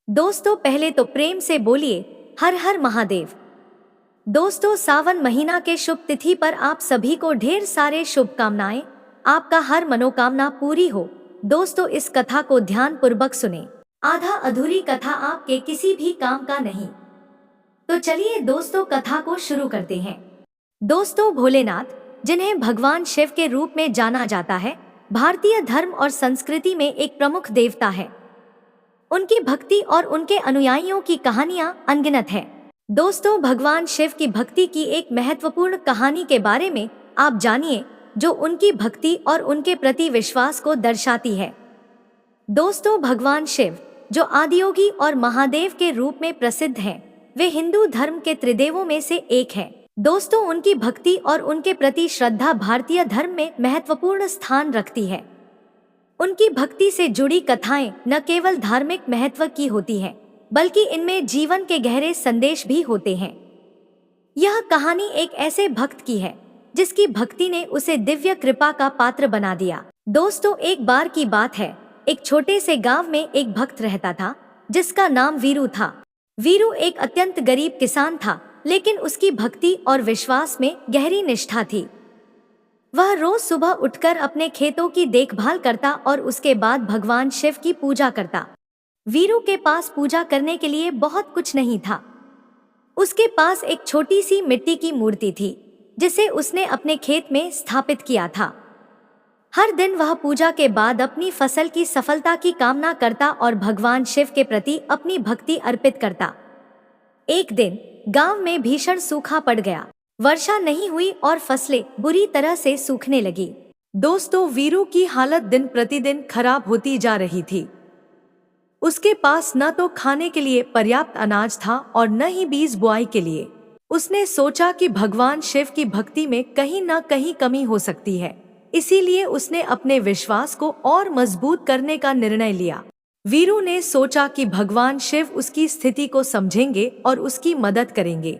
दोस्तों पहले तो प्रेम से बोलिए हर हर महादेव। दोस्तों सावन महीना के शुभ तिथि पर आप सभी को ढेर सारे शुभकामनाएं। आपका हर मनोकामना पूरी हो। दोस्तों इस कथा को ध्यान पूर्वक सुने। आधा अधूरी कथा आपके किसी भी काम का नहीं। तो चलिए दोस्तों कथा को शुरू करते हैं। दोस्तों भोलेनाथ, जिन्हें भगवान शिव के रूप में जाना जाता है, भारतीय धर्म और संस्कृति में एक प्रमुख देवता है। उनकी भक्ति और उनके अनुयायियों की कहानियां अनगिनत है। दोस्तों भगवान शिव की भक्ति की एक महत्वपूर्ण कहानी के बारे में आप जानिए, जो उनकी भक्ति और उनके प्रति विश्वास को दर्शाती है। दोस्तों भगवान शिव, जो आदियोगी और महादेव के रूप में प्रसिद्ध हैं, वे हिंदू धर्म के त्रिदेवों में से एक हैं। दोस्तों उनकी भक्ति और उनके प्रति श्रद्धा भारतीय धर्म में महत्वपूर्ण स्थान रखती है। उनकी भक्ति से जुड़ी कथाएं न केवल धार्मिक महत्व की होती हैं, बल्कि इनमें जीवन के गहरे संदेश भी होते हैं। यह कहानी एक ऐसे भक्त की है जिसकी भक्ति ने उसे दिव्य कृपा का पात्र बना दिया। दोस्तों एक बार की बात है, एक छोटे से गांव में एक भक्त रहता था जिसका नाम वीरू था। वीरू एक अत्यंत गरीब किसान था, लेकिन उसकी भक्ति और विश्वास में गहरी निष्ठा थी। वह रोज सुबह उठकर अपने खेतों की देखभाल करता और उसके बाद भगवान शिव की पूजा करता। वीरू के पास पूजा करने के लिए बहुत कुछ नहीं था। उसके पास एक छोटी सी मिट्टी की मूर्ति थी, जिसे उसने अपने खेत में स्थापित किया था। हर दिन वह पूजा के बाद अपनी फसल की सफलता की कामना करता और भगवान शिव के प्रति अपनी भक्ति अर्पित करता। एक दिन गांव में भीषण सूखा पड़ गया। वर्षा नहीं हुई और फसलें बुरी तरह से सूखने लगी। दोस्तों वीरू की हालत दिन प्रतिदिन खराब होती जा रही थी। उसके पास न तो खाने के लिए पर्याप्त अनाज था और न ही बीज बुआई के लिए। उसने सोचा कि भगवान शिव की भक्ति में कहीं न कहीं कमी हो सकती है, इसीलिए उसने अपने विश्वास को और मजबूत करने का निर्णय लिया। वीरू ने सोचा कि भगवान शिव उसकी स्थिति को समझेंगे और उसकी मदद करेंगे।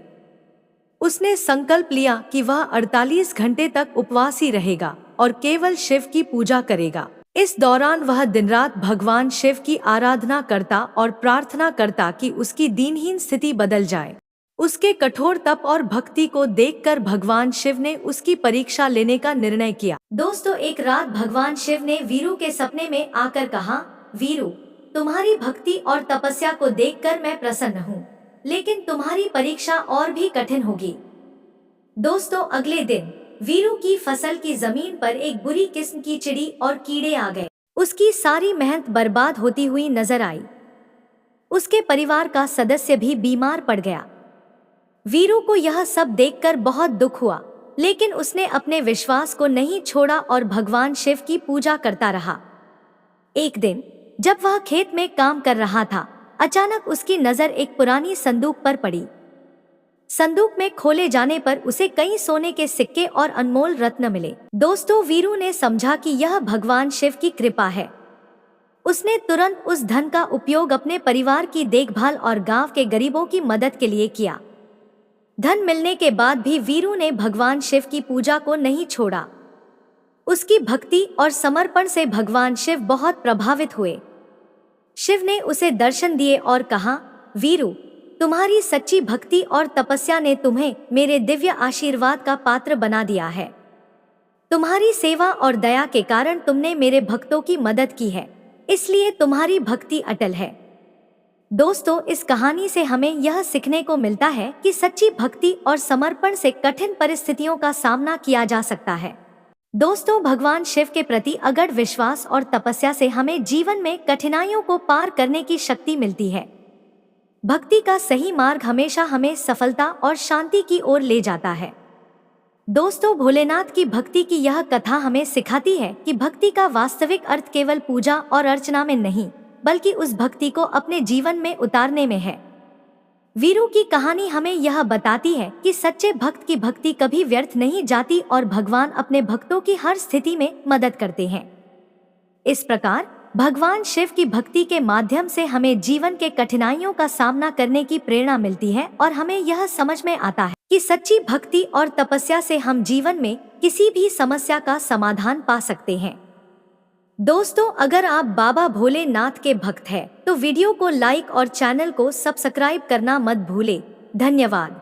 उसने संकल्प लिया कि वह 48 घंटे तक उपवासी रहेगा और केवल शिव की पूजा करेगा। इस दौरान वह दिन रात भगवान शिव की आराधना करता और प्रार्थना करता कि उसकी दीनहीन स्थिति बदल जाए। उसके कठोर तप और भक्ति को देखकर भगवान शिव ने उसकी परीक्षा लेने का निर्णय किया। दोस्तों एक रात भगवान शिव ने वीरू के सपने में आकर कहा, वीरू, तुम्हारी भक्ति और तपस्या को देखकर मैं प्रसन्न हूँ, लेकिन तुम्हारी परीक्षा और भी कठिन होगी। दोस्तों अगले दिन वीरू की फसल की जमीन पर एक बुरी किस्म की चिड़ी और कीड़े आ गए। उसकी सारी मेहनत बर्बाद होती हुई नजर आई। उसके परिवार का सदस्य भी बीमार पड़ गया। वीरू को यह सब देखकर बहुत दुख हुआ, लेकिन उसने अपने विश्वास को नहीं छोड़ा और भगवान शिव की पूजा करता रहा। एक दिन जब वह खेत में काम कर रहा था, अचानक उसकी नजर एक पुरानी संदूक पर पड़ी। संदूक में खोले जाने पर उसे कई सोने के सिक्के और अनमोल रत्न मिले। दोस्तों वीरू ने समझा कि यह भगवान शिव की कृपा है। उसने तुरंत उस धन का उपयोग अपने परिवार की देखभाल और गांव के गरीबों की मदद के लिए किया। धन मिलने के बाद भी वीरू ने भगवान शिव की पूजा को नहीं छोड़ा। उसकी भक्ति और समर्पण से भगवान शिव बहुत प्रभावित हुए। शिव ने उसे दर्शन दिए और कहा, वीरू, तुम्हारी सच्ची भक्ति और तपस्या ने तुम्हें मेरे दिव्य आशीर्वाद का पात्र बना दिया है। तुम्हारी सेवा और दया के कारण तुमने मेरे भक्तों की मदद की है, इसलिए तुम्हारी भक्ति अटल है। दोस्तों इस कहानी से हमें यह सीखने को मिलता है कि सच्ची भक्ति और समर्पण से कठिन परिस्थितियों का सामना किया जा सकता है। दोस्तों भगवान शिव के प्रति अगाध विश्वास और तपस्या से हमें जीवन में कठिनाइयों को पार करने की शक्ति मिलती है। भक्ति का सही मार्ग हमेशा हमें सफलता और शांति की ओर ले जाता है। दोस्तों भोलेनाथ की भक्ति की यह कथा हमें सिखाती है कि भक्ति का वास्तविक अर्थ केवल पूजा और अर्चना में नहीं, बल्कि उस भक्ति को अपने जीवन में उतारने में है। वीरू की कहानी हमें यह बताती है कि सच्चे भक्त की भक्ति कभी व्यर्थ नहीं जाती और भगवान अपने भक्तों की हर स्थिति में मदद करते हैं। इस प्रकार भगवान शिव की भक्ति के माध्यम से हमें जीवन के कठिनाइयों का सामना करने की प्रेरणा मिलती है और हमें यह समझ में आता है कि सच्ची भक्ति और तपस्या से हम जीवन में किसी भी समस्या का समाधान पा सकते हैं। दोस्तों, अगर आप बाबा भोलेनाथ के भक्त हैं तो वीडियो को लाइक और चैनल को सब्सक्राइब करना मत भूले। धन्यवाद।